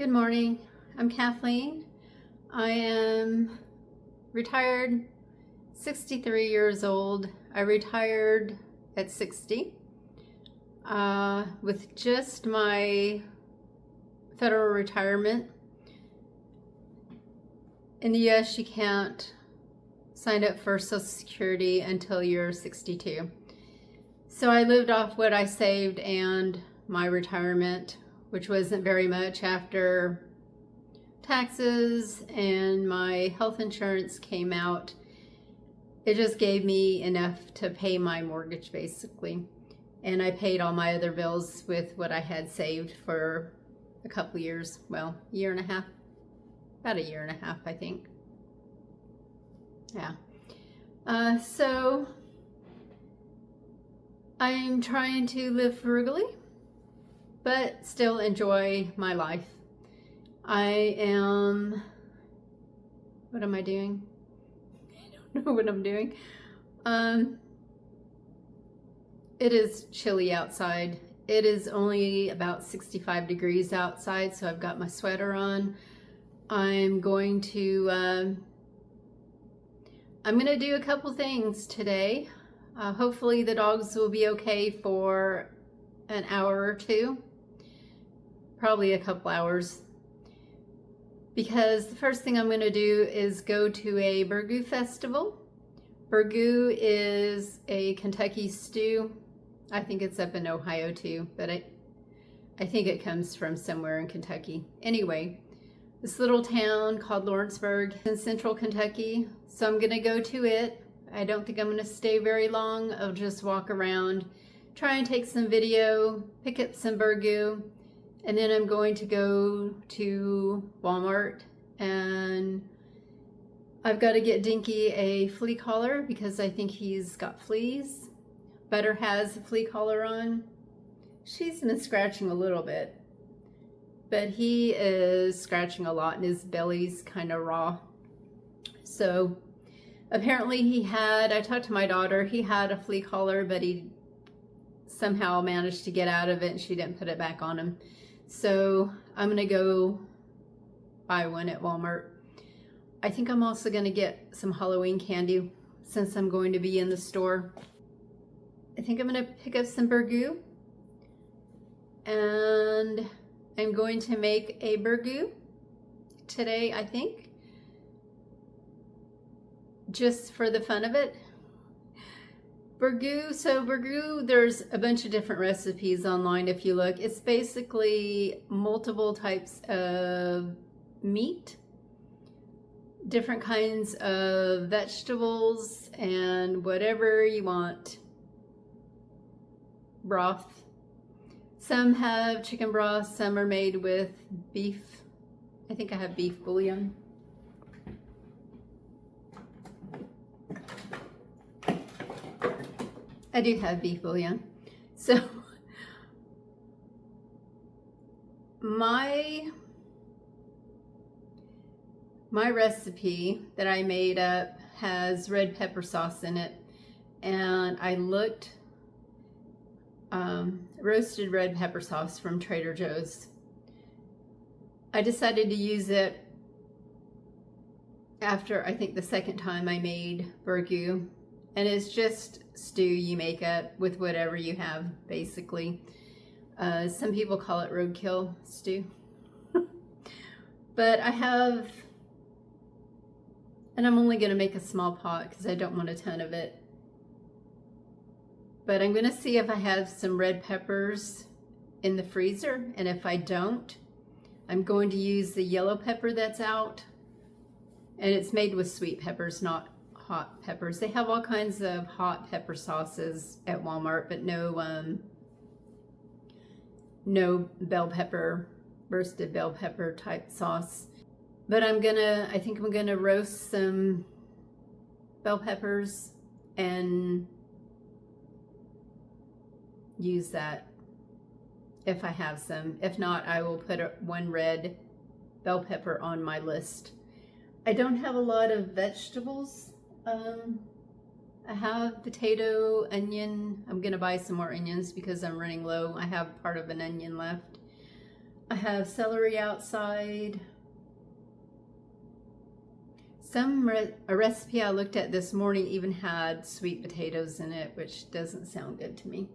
Good morning. I'm Kathleen. I am retired, 63 years old. I retired at 60 with just my federal retirement. In the US, you can't sign up for Social Security until you're 62. So I lived off what I saved and my retirement, which wasn't very much after taxes and my health insurance came out. It just gave me enough to pay my mortgage basically. And I paid all my other bills with what I had saved for a couple years. Well, a year and a half, about a year and a half, I think. Yeah. So I'm trying to live frugally, but still enjoy my life. What am I doing? I don't know what I'm doing. It is chilly outside. It is only about 65 degrees outside, so I've got my sweater on. I'm going to do a couple things today. Hopefully the dogs will be okay for an hour or two. Probably a couple hours, because the first thing I'm going to do is go to a Burgoo Festival. Burgoo is a Kentucky stew. I think it's up in Ohio too, but I think it comes from somewhere in Kentucky. Anyway, this little town called Lawrenceburg in central Kentucky, so I'm going to go to it. I don't think I'm going to stay very long. I'll just walk around, try and take some video, pick up some Burgoo. And then I'm going to go to Walmart, and I've got to get Dinky a flea collar because I think he's got fleas. Butter has a flea collar on. She's been scratching a little bit, but he is scratching a lot and his belly's kind of raw. So apparently I talked to my daughter, he had a flea collar, but he somehow managed to get out of it and she didn't put it back on him. So I'm gonna go buy one at Walmart. I think I'm also gonna get some Halloween candy since I'm going to be in the store. I think I'm gonna pick up some Burgoo, and I'm going to make a Burgoo today, I think, just for the fun of it. Burgoo, there's a bunch of different recipes online if you look. It's basically multiple types of meat, different kinds of vegetables, and whatever you want. Broth. Some have chicken broth, some are made with beef. I think I have beef bouillon. I do have beef bouillon. So my recipe that I made up has red pepper sauce in it, and I looked roasted red pepper sauce from Trader Joe's. I decided to use it after I think the second time I made Burgoo. And it's just stew you make up with whatever you have, basically. Some people call it roadkill stew. But I have, and I'm only going to make a small pot because I don't want a ton of it. But I'm going to see if I have some red peppers in the freezer. And if I don't, I'm going to use the yellow pepper that's out. And it's made with sweet peppers, not hot peppers. They have all kinds of hot pepper sauces at Walmart, but no bell pepper, roasted bell pepper type sauce. But I think I'm gonna roast some bell peppers and use that if I have some. If not, I will put one red bell pepper on my list. I don't have a lot of vegetables. I have potato, onion. I'm gonna buy some more onions because I'm running low. I have part of an onion left. I have celery outside. A recipe I looked at this morning even had sweet potatoes in it, which doesn't sound good to me.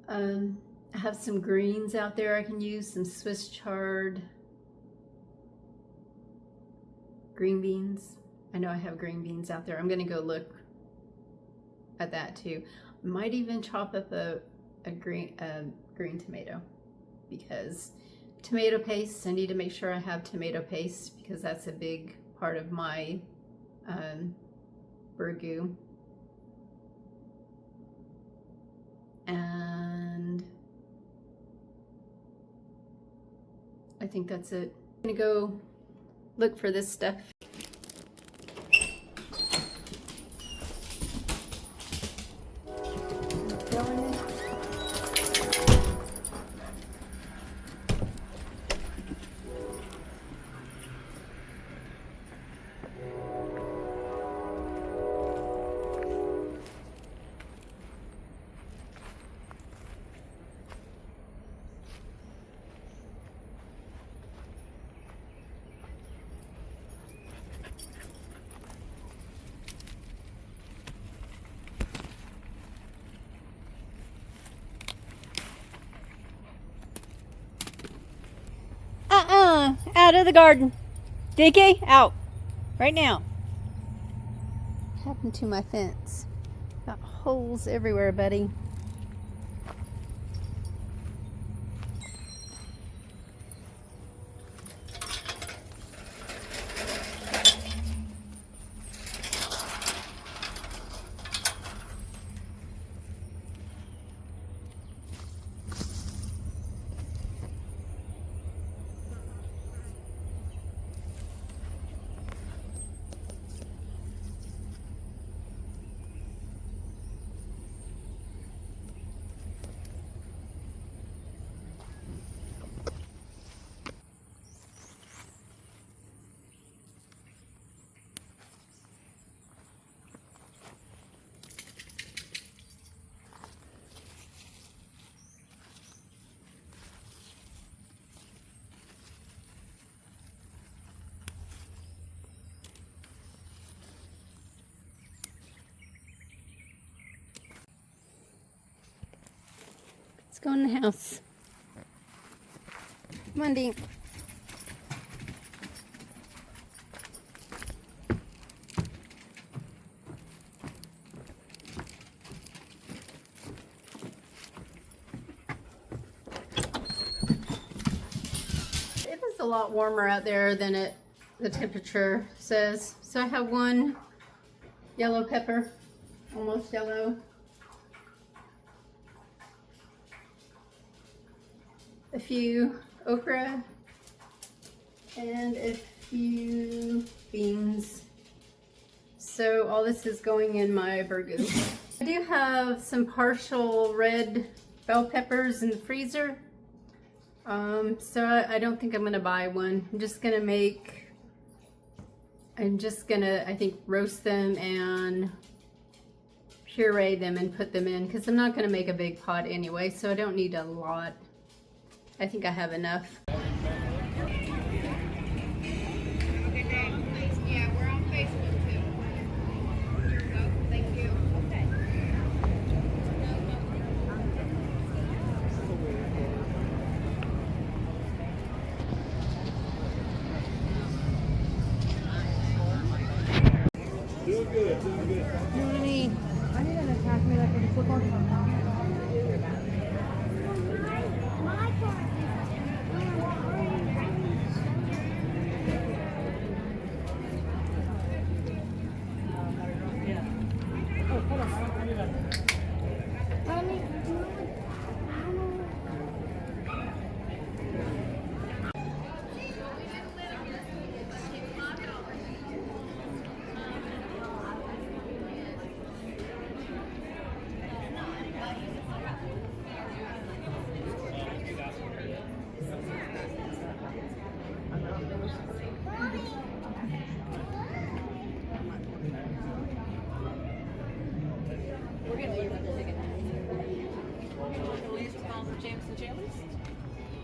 I have some greens out there I can use, some Swiss chard, green beans. I know I have green beans out there. I'm gonna go look at that too. I might even chop up a green tomato, because tomato paste, I need to make sure I have tomato paste because that's a big part of my burgoo. And I think that's it. I'm gonna go look for this stuff. Out of the garden. Dickie, out. Right now. What happened to my fence? Got holes everywhere, buddy. Let's go in the house. Come on, Dee. It was a lot warmer out there than the temperature says. So I have one yellow pepper, almost yellow. A few okra and a few beans. So all this is going in my burgoo. I do have some partial red bell peppers in the freezer. So I don't think I'm gonna buy one. I'm just gonna I think roast them and puree them and put them in, because I'm not gonna make a big pot anyway, so I don't need a lot. I think I have enough. Okay, yeah, we're on Facebook too. Here we go. Thank you. Okay. Doing good, doing good. Honey. I need an attack me like a football.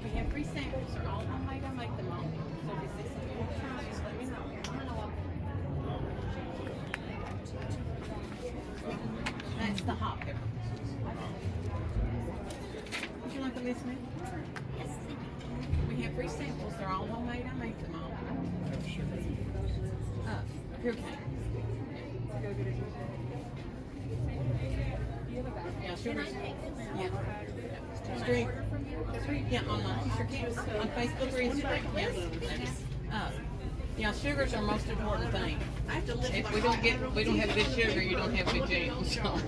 We have free samples. They're all homemade. I make them all. So if you see something you want to try, just let me know. That's the hot pepper. Would you like to listen to me? Yes. We have free samples. They're all homemade. I make them all. Here. Yeah, sure. Yeah. Street. Yeah, online. Sure can. On Facebook or Instagram. Yeah. Yeah, sugars are most important thing. If we don't have good sugar, you don't have good jam. So.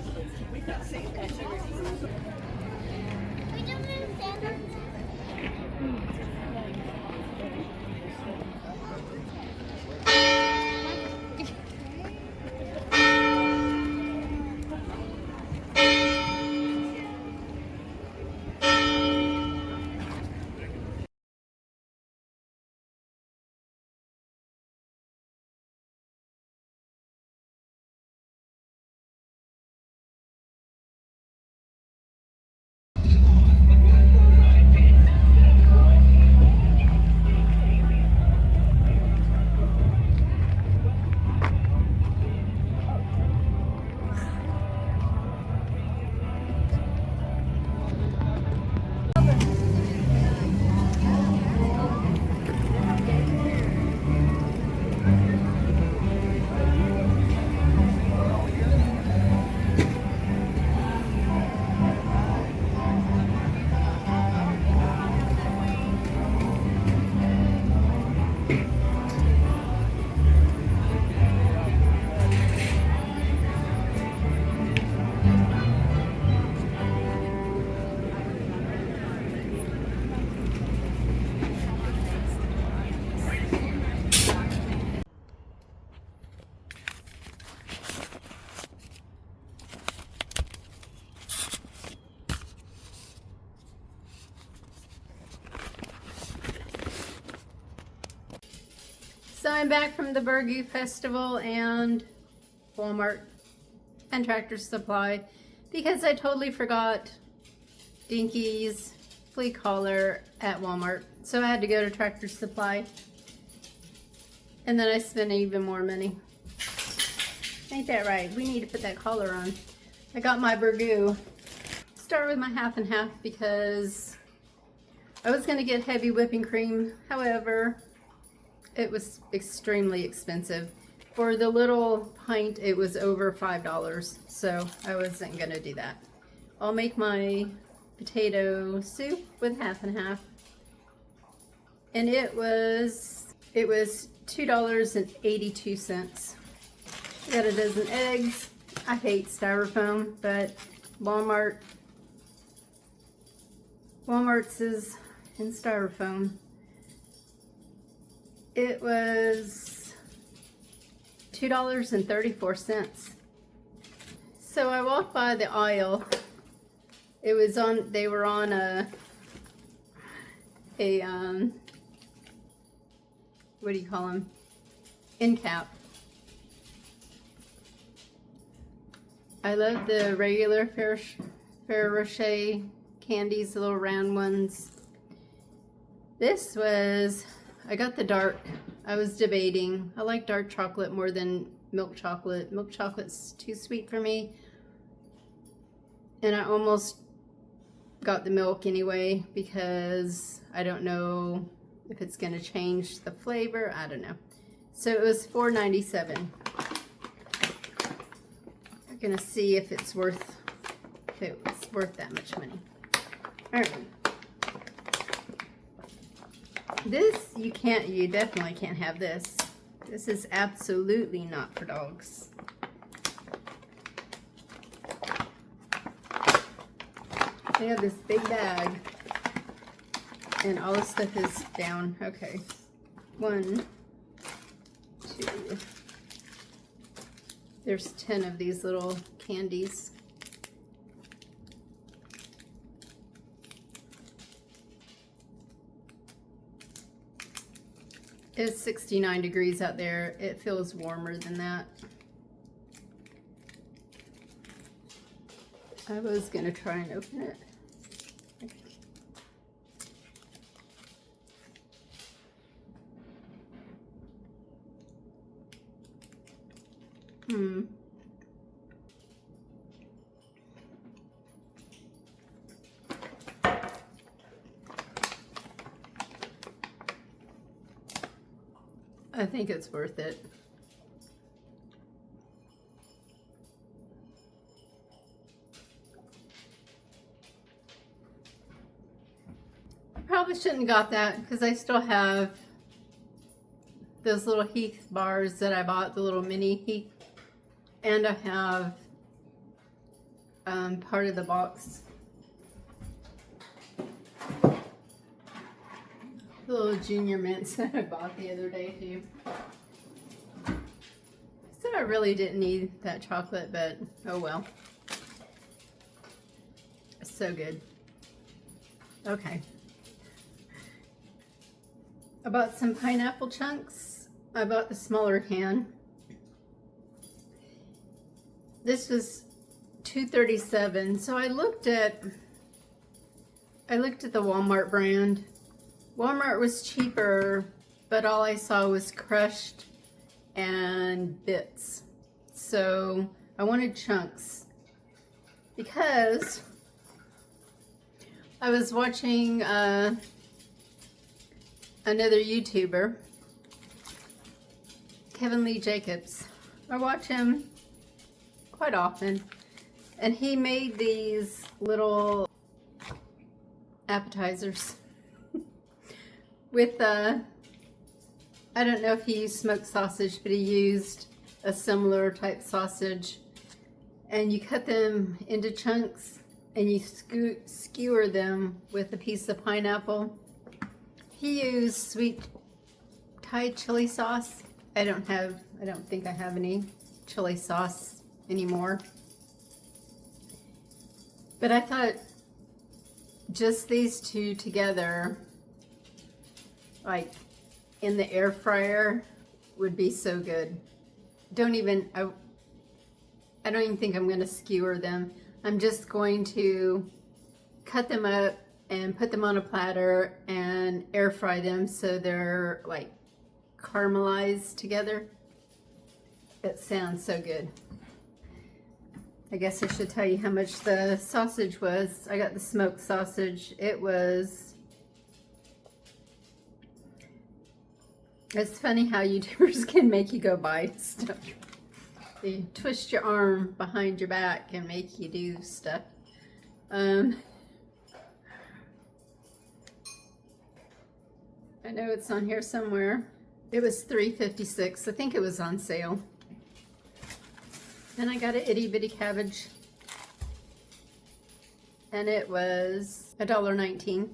So I'm back from the Burgoo Festival and Walmart and Tractor Supply because I totally forgot Dinky's flea collar at Walmart. So I had to go to Tractor Supply. And then I spent even more money. Ain't that right? We need to put that collar on. I got my Burgoo. Start with my half and half because I was going to get heavy whipping cream. However, it was extremely expensive. For the little pint, it was over $5, so I wasn't gonna do that. I'll make my potato soup with half and half. And it was $2.82. I got a dozen eggs. I hate styrofoam, but Walmart's is in styrofoam. It was $2.34. So I walked by the aisle. They were on a what do you call them? End cap. I love the regular Ferrero Rocher candies, the little round ones. I got the dark. I was debating. I like dark chocolate more than milk chocolate. Milk chocolate's too sweet for me. And I almost got the milk anyway because I don't know if it's going to change the flavor. I don't know. So it was $4.97. We're going to see if it was worth that much money. All right. This, you definitely can't have this. This is absolutely not for dogs. They have this big bag, and all the stuff is down. Okay. 1, 2. There's 10 of these little candies. It's 69 degrees out there. It feels warmer than that. I was gonna try and open it. I think it's worth it. I probably shouldn't have got that because I still have those little Heath bars that I bought, the little mini Heath, and I have part of the box. The little junior mints that I bought the other day too. So I really didn't need that chocolate, but oh well. It's so good. Okay. I bought some pineapple chunks. I bought the smaller can. This was $2.37. So I looked at the Walmart brand. Walmart was cheaper, but all I saw was crushed and bits. So I wanted chunks because I was watching another YouTuber, Kevin Lee Jacobs. I watch him quite often, and he made these little appetizers with I don't know if he used smoked sausage, but he used a similar type sausage, and you cut them into chunks and you skewer them with a piece of pineapple. He used sweet Thai chili sauce. I don't think I have any chili sauce anymore. But I thought just these two together, like in the air fryer, would be so good. I don't even think I'm going to skewer them. I'm just going to cut them up and put them on a platter and air fry them so they're like caramelized together. It sounds so good. I guess I should tell you how much the sausage was. I got the smoked sausage. It's funny how YouTubers can make you go buy stuff. They twist your arm behind your back and make you do stuff. I know it's on here somewhere. It was $3.56. I think it was on sale. Then I got an itty bitty cabbage, and it was $1.19.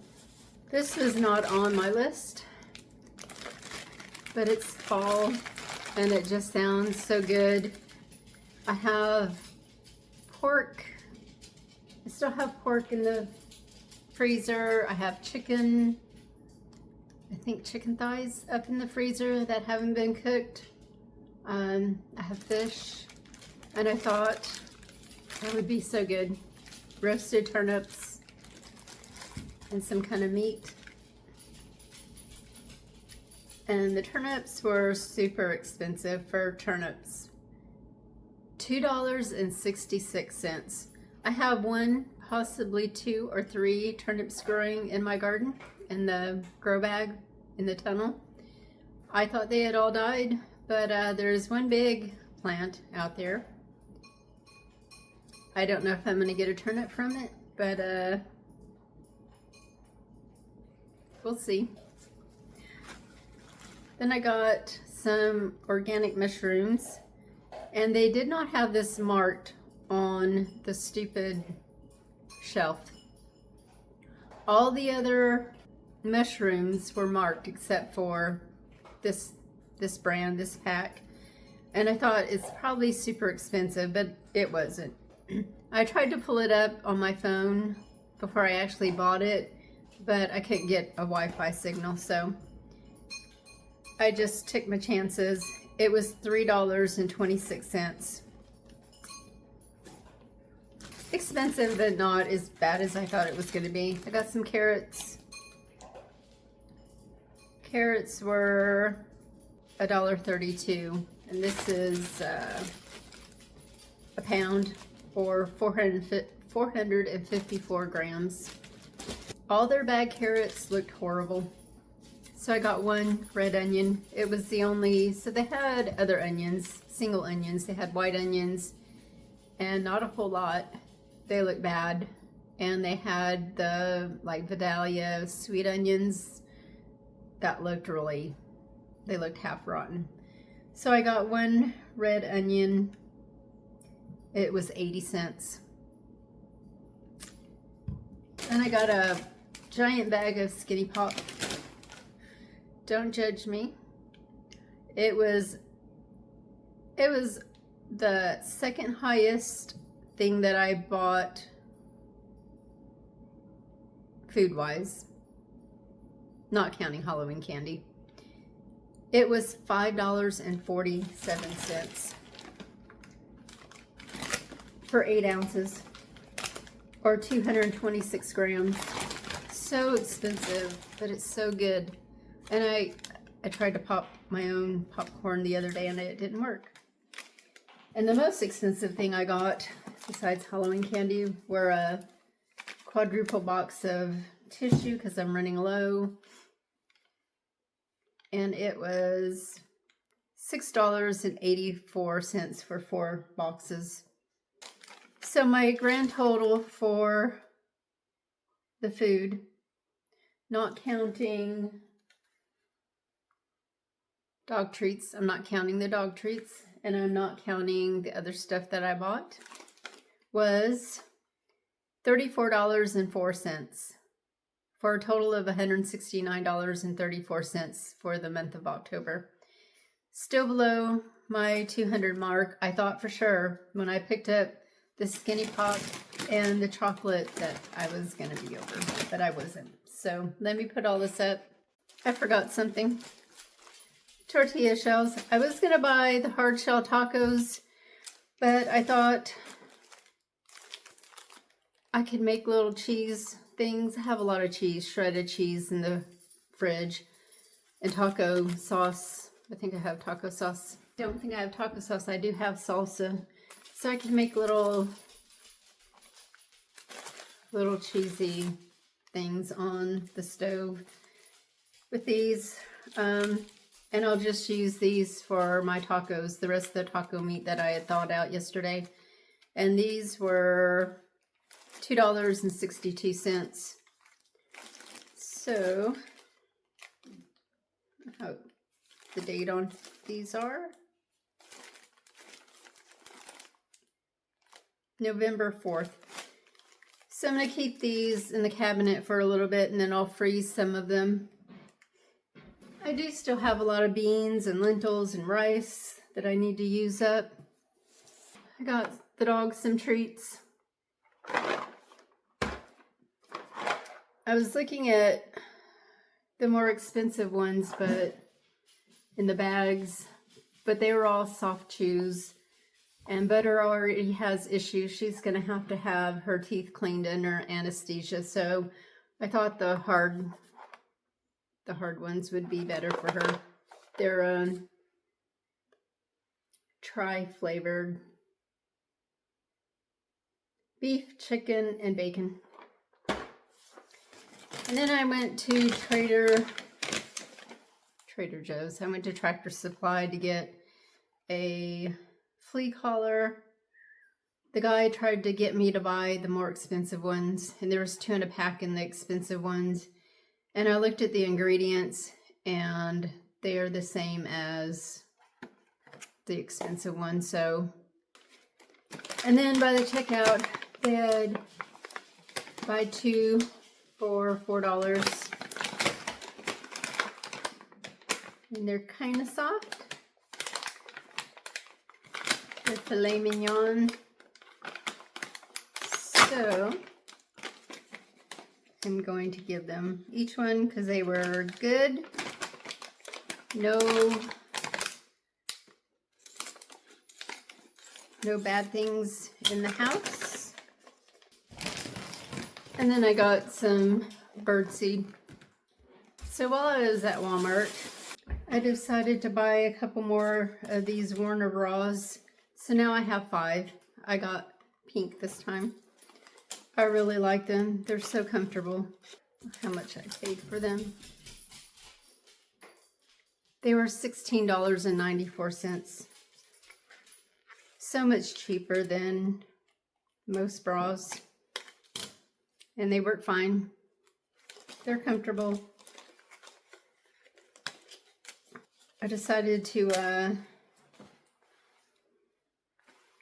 This was not on my list, but it's fall and it just sounds so good. I have pork. I still have pork in the freezer. I have chicken. I think chicken thighs up in the freezer that haven't been cooked. I have fish, and I thought that would be so good. Roasted turnips and some kind of meat. And the turnips were super expensive for turnips. $2.66. I have one, possibly 2 or 3 turnips growing in my garden, in the grow bag, in the tunnel. I thought they had all died, but there's one big plant out there. I don't know if I'm going to get a turnip from it, but we'll see. Then I got some organic mushrooms, and they did not have this marked on the stupid shelf. All the other mushrooms were marked except for this brand, this pack. And I thought it's probably super expensive, but it wasn't. I tried to pull it up on my phone before I actually bought it, but I couldn't get a Wi-Fi signal, so I just took my chances. It was $3.26. Expensive, but not as bad as I thought it was going to be. I got some carrots. Carrots were $1.32, and this is a pound, or 454 grams. All their bag carrots looked horrible. So I got one red onion. It was the only, so they had other onions, single onions. They had white onions and not a whole lot. They look bad. And they had the like Vidalia sweet onions that looked really, they looked half rotten. So I got one red onion. It was 80 cents. And I got a giant bag of Skinny Pop. Don't judge me. It was the second highest thing that I bought food-wise, not counting Halloween candy. It was $5.47 for 8 ounces or 226 grams. So expensive, but it's so good. And I tried to pop my own popcorn the other day and it didn't work. And the most expensive thing I got, besides Halloween candy, were a quadruple box of tissue because I'm running low. And it was $6.84 for 4 boxes. So my grand total for the food, not counting dog treats, I'm not counting the dog treats, and I'm not counting the other stuff that I bought, was $34.04 for a total of $169.34 for the month of October. Still below my 200 mark. I thought for sure when I picked up the Skinny Pop and the chocolate that I was going to be over, but I wasn't. So let me put all this up. I forgot something. Tortilla shells. I was going to buy the hard shell tacos, but I thought I could make little cheese things. I have a lot of cheese, shredded cheese in the fridge, and taco sauce. I think I have taco sauce. Don't think I have taco sauce. I do have salsa. So I can make little cheesy things on the stove with these. And I'll just use these for my tacos, the rest of the taco meat that I had thawed out yesterday. And these were $2.62. So, how the date on these are? November 4th. So I'm going to keep these in the cabinet for a little bit and then I'll freeze some of them. I do still have a lot of beans and lentils and rice that I need to use up. I got the dogs some treats. I was looking at the more expensive ones, but in the bags, but they were all soft chews. And Butter already has issues. She's going to have her teeth cleaned under anesthesia. So I thought the hard ones would be better for her. They're tri-flavored beef, chicken, and bacon. And then I went to Trader Joe's. I went to Tractor Supply to get a flea collar. The guy tried to get me to buy the more expensive ones, and there was 2 in a pack in the expensive ones. And I looked at the ingredients, and they are the same as the expensive ones. So, and then by the checkout, they had buy 2 for $4. And they're kind of soft. The filet mignon. So I'm going to give them each one because they were good. No bad things in the house. And then I got some birdseed. So while I was at Walmart, I decided to buy a couple more of these Warner Bras. So now I have 5. I got pink this time. I really like them. They're so comfortable. How much I paid for them. They were $16.94. So much cheaper than most bras. And they work fine. They're comfortable. I decided to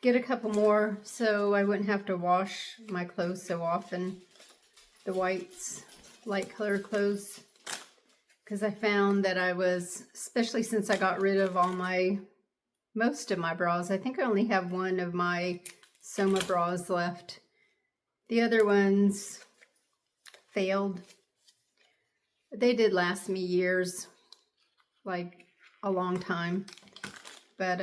get a couple more so I wouldn't have to wash my clothes so often. The whites, light colored clothes. Because I found that I was, especially since I got rid of most of my bras. I think I only have one of my Soma bras left. The other ones failed. They did last me years, like a long time. But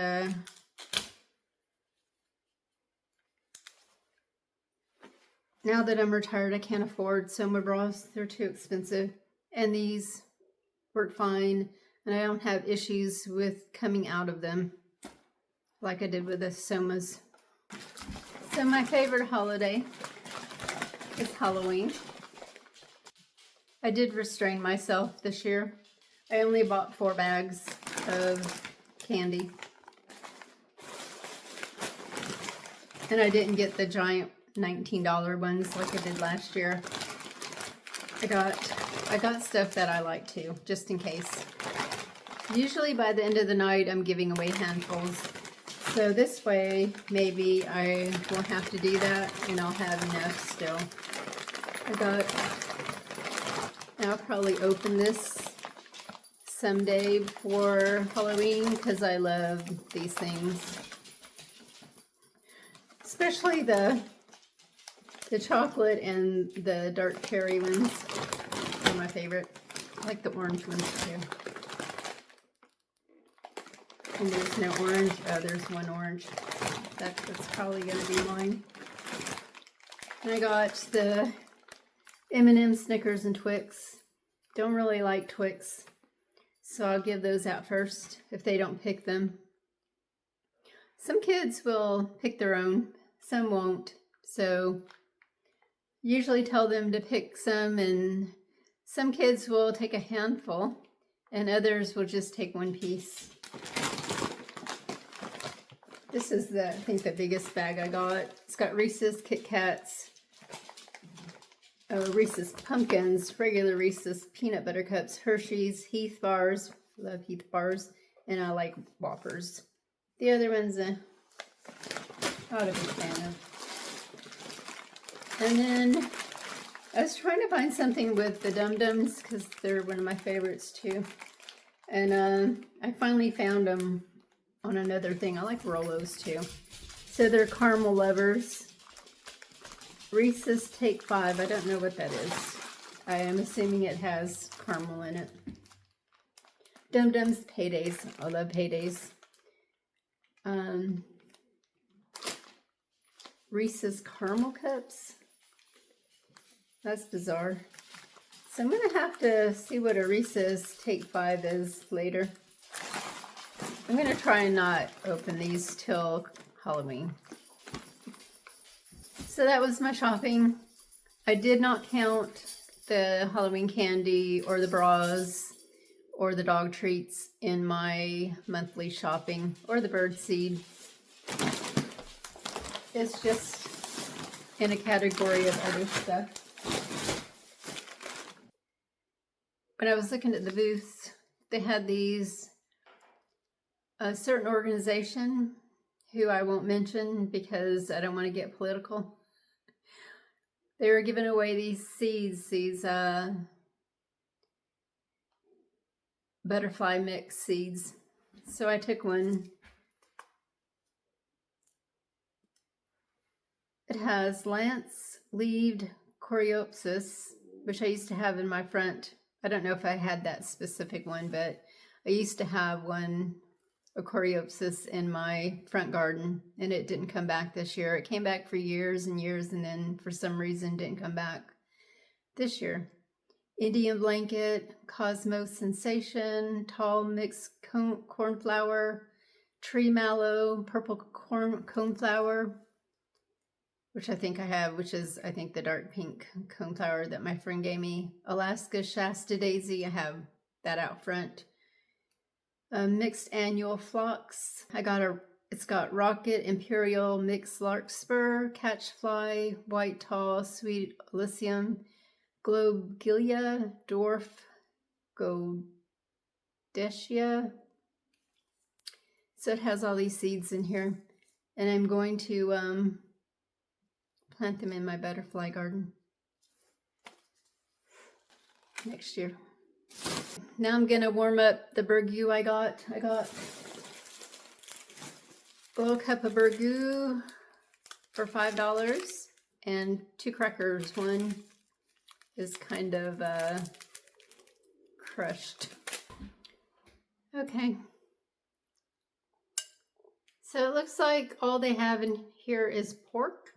now that I'm retired, I can't afford Soma bras. They're too expensive. And these work fine, and I don't have issues with coming out of them like I did with the Somas. So my favorite holiday is Halloween. I did restrain myself this year. I only bought 4 bags of candy. And I didn't get the giant $19 ones like I did last year. I got stuff that I like too, just in case. Usually by the end of the night, I'm giving away handfuls. So this way, maybe I won't have to do that and I'll have enough still. I'll probably open this someday before Halloween because I love these things. Especially the chocolate and the dark cherry ones are my favorite. I like the orange ones too. And there's no orange. Oh, there's one orange. That's probably going to be mine. And I got the M&M, Snickers, and Twix. Don't really like Twix, so I'll give those out first if they don't pick them. Some kids will pick their own, some won't. So usually tell them to pick some, and some kids will take a handful and others will just take one piece. This is I think the biggest bag I got. It's got Reese's, Kit Kats, Reese's Pumpkins, regular Reese's, Peanut Butter Cups, Hershey's, Heath Bars. Love Heath Bars. And I like Whoppers. The other ones I ought to be a fan of. And then I was trying to find something with the Dum Dums because they're one of my favorites too. And I finally found them on another thing. I like Rolos too. So they're caramel lovers. Reese's Take 5. I don't know what that is. I am assuming it has caramel in it. Dum Dums Paydays. I love Paydays. Reese's Caramel Cups. That's bizarre. So I'm going to have to see what a Reese's Take 5 is later. I'm going to try and not open these till Halloween. So that was my shopping. I did not count the Halloween candy or the bras or the dog treats in my monthly shopping or the birdseed. It's just in a category of other stuff. When I was looking at the booths, they had these, a certain organization who I won't mention because I don't want to get political. They were giving away these seeds, these butterfly mix seeds. So I took one. It has lance-leaved coreopsis, which I used to have in my front. I don't know if I had that specific one, but I used to have one, a coreopsis, in my front garden, and it didn't come back this year. It came back for years and years, and then for some reason didn't come back this year. Indian blanket, Cosmos Sensation, tall mixed cornflower, tree mallow, purple coneflower, which I think I have, which is, I think, the dark pink coneflower that my friend gave me. Alaska Shasta Daisy, I have that out front. mixed annual phlox. It's got rocket, imperial, mixed larkspur, catchfly, white tall, sweet alyssum, globegilia, dwarf godetia. So it has all these seeds in here, and I'm going to plant them in my butterfly garden next year. Now I'm gonna warm up the burgoo I got. I got a little cup of burgoo for $5 and 2 crackers. One is kind of crushed. Okay. So it looks like all they have in here is pork.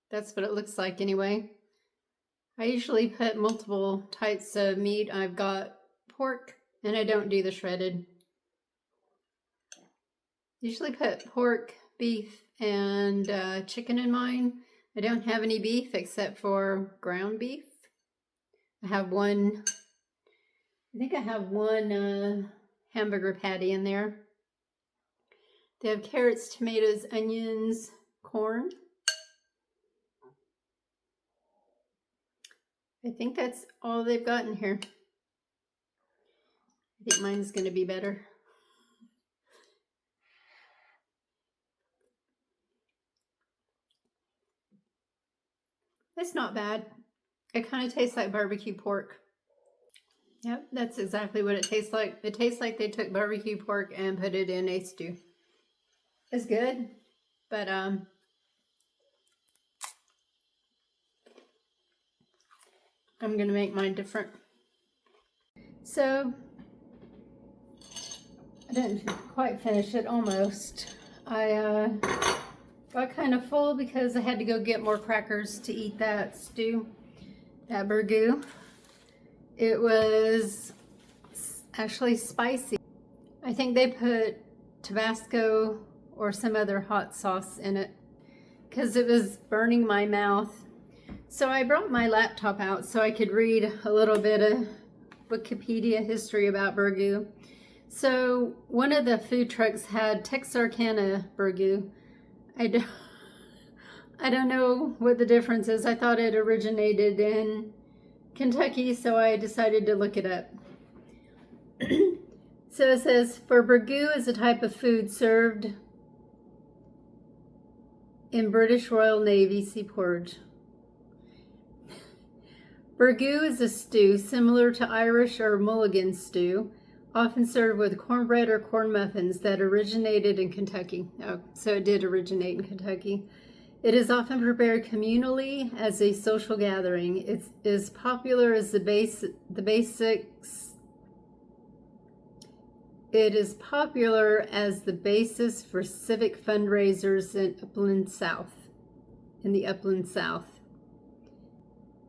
That's what it looks like anyway. I usually put multiple types of meat. I've got pork, and I don't do the shredded. Usually put pork, beef, and chicken in mine. I don't have any beef except for ground beef. I think I have one hamburger patty in there. They have carrots, tomatoes, onions, corn. I think that's all they've got in here. I think mine's going to be better. It's not bad. It kind of tastes like barbecue pork. Yep, that's exactly what it tastes like. It tastes like they took barbecue pork and put it in a stew. It's good, but I'm gonna make mine different. So I didn't quite finish it, almost. I got kind of full because I had to go get more crackers to eat that stew, that burgoo. It was actually spicy. I think they put Tabasco or some other hot sauce in it because it was burning my mouth. So I brought my laptop out so I could read a little bit of Wikipedia history about burgoo. So one of the food trucks had Texarkana burgoo. I don't know what the difference is. I thought it originated in Kentucky, so I decided to look it up. So it says, for burgoo is a type of food served in British Royal Navy sea porridge. Burgoo is a stew similar to Irish or Mulligan stew, often served with cornbread or corn muffins, that originated in Kentucky. Oh, so it did originate in Kentucky. It is often prepared communally as a social gathering. It is popular as It is popular as the basis for civic fundraisers in the Upland South.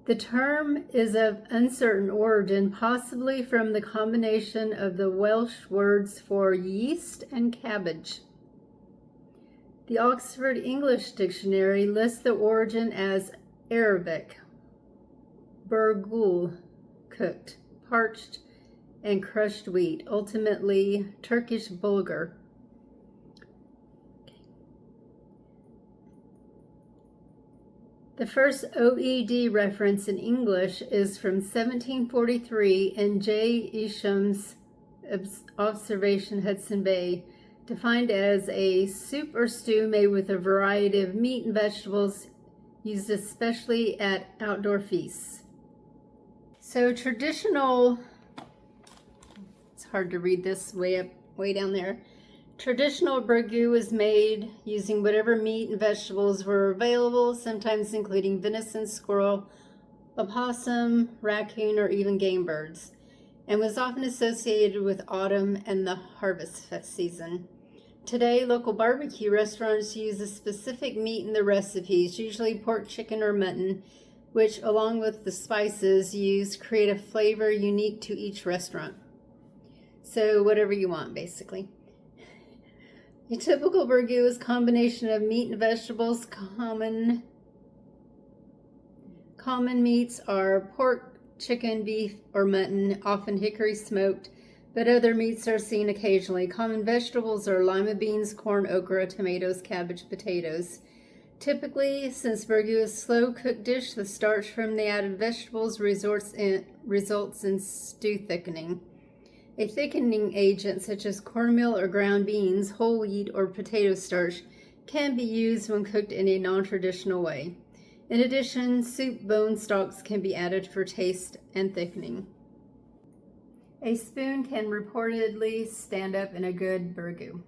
The term is of uncertain origin, possibly from the combination of the Welsh words for yeast and cabbage. The Oxford English Dictionary lists the origin as Arabic, burgul, cooked, parched, and crushed wheat, ultimately Turkish bulgur. The first OED reference in English is from 1743 in J. Isham's Observation, Hudson Bay, defined as a soup or stew made with a variety of meat and vegetables, used especially at outdoor feasts. So traditional, it's hard to read this way down there. Traditional burgoo is made using whatever meat and vegetables were available, sometimes including venison, squirrel, opossum, raccoon, or even game birds, and was often associated with autumn and the harvest season. Today, local barbecue restaurants use a specific meat in the recipes, usually pork, chicken, or mutton, which, along with the spices used, create a flavor unique to each restaurant. So whatever you want, basically. A typical burgoo is a combination of meat and vegetables. Common meats are pork, chicken, beef, or mutton, often hickory smoked, but other meats are seen occasionally. Common vegetables are lima beans, corn, okra, tomatoes, cabbage, potatoes. Typically, since burgoo is a slow-cooked dish, the starch from the added vegetables results in stew thickening. A thickening agent such as cornmeal or ground beans, whole wheat, or potato starch can be used when cooked in a non-traditional way. In addition, soup bone stalks can be added for taste and thickening. A spoon can reportedly stand up in a good burgoo.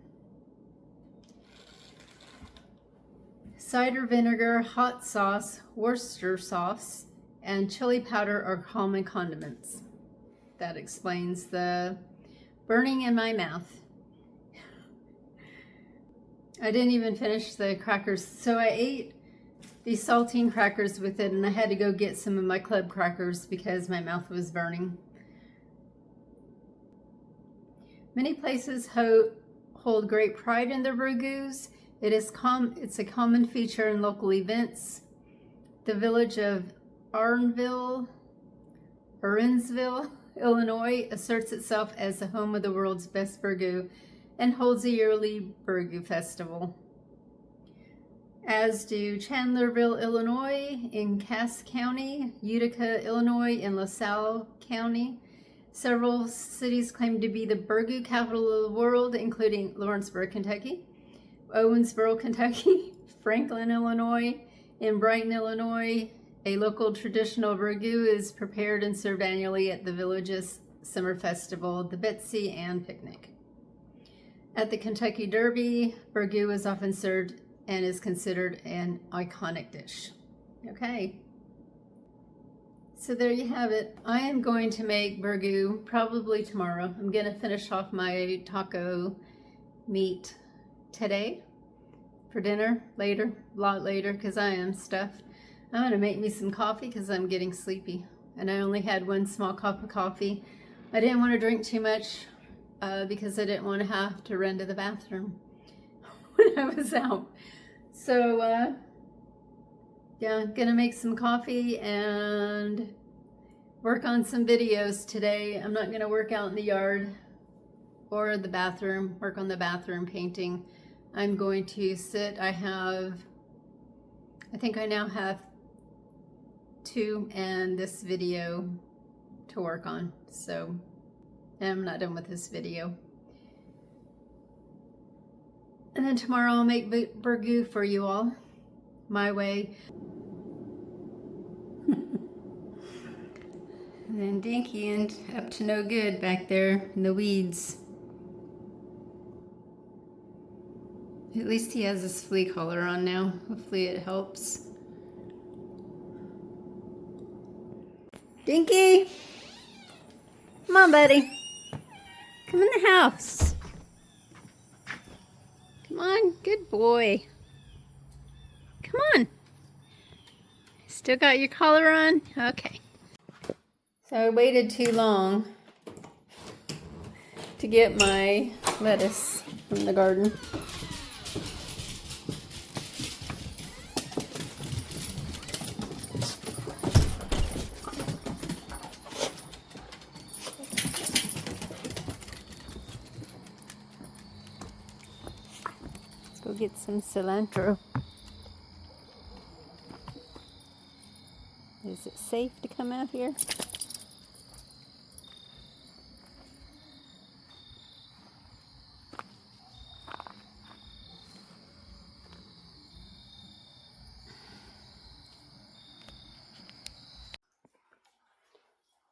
Cider vinegar, hot sauce, Worcester sauce, and chili powder are common condiments. That explains the burning in my mouth. I didn't even finish the crackers, so I ate these saltine crackers with it, and I had to go get some of my club crackers because my mouth was burning. Many places hold great pride in their burgoos. It's a common feature in local events. The village of Errandsville, Illinois asserts itself as the home of the world's best burgoo and holds a yearly Burgoo Festival. As do Chandlerville, Illinois, in Cass County, Utica, Illinois, and LaSalle County. Several cities claim to be the burgoo capital of the world, including Lawrenceburg, Kentucky, Owensboro, Kentucky, Franklin, Illinois, and Brighton, Illinois. A local traditional burgoo is prepared and served annually at the village's summer festival, the Betsy Ann Picnic. At the Kentucky Derby, burgoo is often served and is considered an iconic dish. Okay. So there you have it. I am going to make burgoo probably tomorrow. I'm going to finish off my taco meat today for dinner later, a lot later, because I am stuffed. I'm going to make me some coffee because I'm getting sleepy. And I only had one small cup of coffee. I didn't want to drink too much because I didn't want to have to run to the bathroom when I was out. So, yeah, I'm going to make some coffee and work on some videos today. I'm not going to work out in the yard or the bathroom, work on the bathroom painting. I'm going to sit. I think I now have 2 and this video to work on. So I'm not done with this video. And then tomorrow I'll make burgoo for you all, my way. And then Dinky and up to no good back there in the weeds. At least he has his flea collar on now. Hopefully it helps. Dinky! Come on, buddy. Come in the house. Come on, good boy. Come on. Still got your collar on? Okay. So I waited too long to get my lettuce from the garden. Let's go get some cilantro. Is it safe to come out here?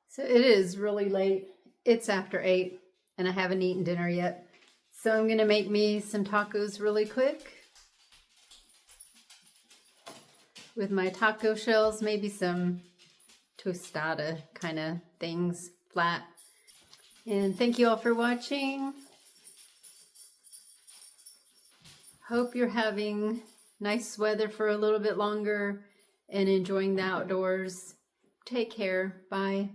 So it is really late. It's after 8 and I haven't eaten dinner yet. So I'm gonna make me some tacos really quick with my taco shells, maybe some tostada kind of things, flat. And thank you all for watching. Hope you're having nice weather for a little bit longer and enjoying the outdoors. Take care. Bye.